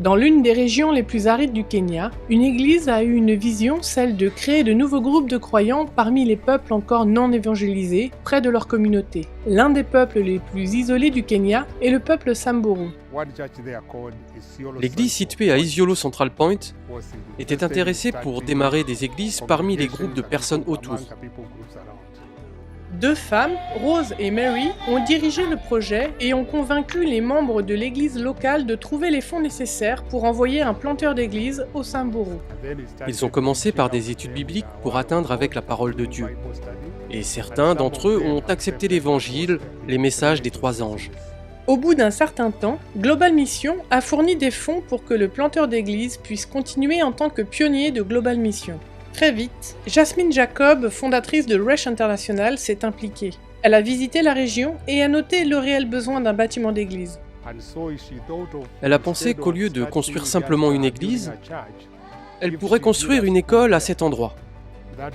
Dans l'une des régions les plus arides du Kenya, une église a eu une vision, celle de créer de nouveaux groupes de croyants parmi les peuples encore non évangélisés, près de leur communauté. L'un des peuples les plus isolés du Kenya est le peuple Samburu. L'église située à Isiolo Central Point était intéressée pour démarrer des églises parmi les groupes de personnes autour. Deux femmes, Rose et Mary, ont dirigé le projet et ont convaincu les membres de l'église locale de trouver les fonds nécessaires pour envoyer un planteur d'église au Samburu. Ils ont commencé par des études bibliques pour atteindre avec la parole de Dieu. Et certains d'entre eux ont accepté l'évangile, les messages des 3 anges. Au bout d'un certain temps, Global Mission a fourni des fonds pour que le planteur d'église puisse continuer en tant que pionnier de Global Mission. Très vite, Jasmine Jacob, fondatrice de Resh International, s'est impliquée. Elle a visité la région et a noté le réel besoin d'un bâtiment d'église. Elle a pensé qu'au lieu de construire simplement une église, elle pourrait construire une école à cet endroit.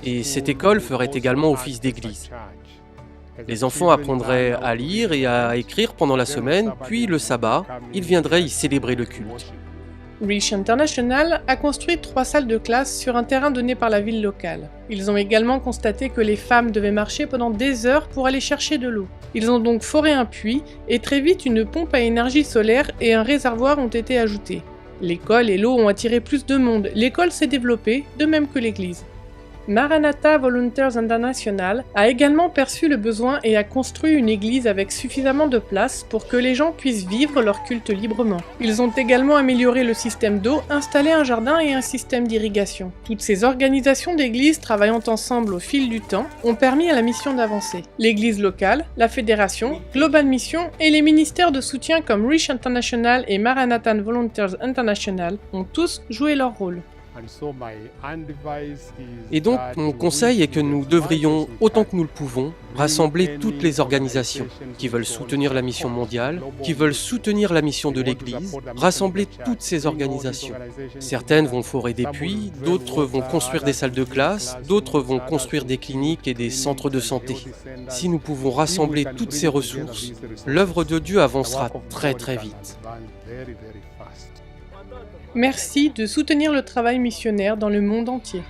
Et cette école ferait également office d'église. Les enfants apprendraient à lire et à écrire pendant la semaine, puis le sabbat, ils viendraient y célébrer le culte. Resh International a construit 3 salles de classe sur un terrain donné par la ville locale. Ils ont également constaté que les femmes devaient marcher pendant des heures pour aller chercher de l'eau. Ils ont donc foré un puits et très vite une pompe à énergie solaire et un réservoir ont été ajoutés. L'école et l'eau ont attiré plus de monde, l'école s'est développée, de même que l'église. Maranatha Volunteers International a également perçu le besoin et a construit une église avec suffisamment de place pour que les gens puissent vivre leur culte librement. Ils ont également amélioré le système d'eau, installé un jardin et un système d'irrigation. Toutes ces organisations d'églises travaillant ensemble au fil du temps ont permis à la mission d'avancer. L'église locale, la fédération, Global Mission et les ministères de soutien comme Resh International et Maranatha Volunteers International ont tous joué leur rôle. Et donc, mon conseil est que nous devrions, autant que nous le pouvons, rassembler toutes les organisations qui veulent soutenir la mission mondiale, qui veulent soutenir la mission de l'Église, rassembler toutes ces organisations. Certaines vont forer des puits, d'autres vont construire des salles de classe, d'autres vont construire des cliniques et des centres de santé. Si nous pouvons rassembler toutes ces ressources, l'œuvre de Dieu avancera très très vite. Merci de soutenir le travail missionnaire dans le monde entier.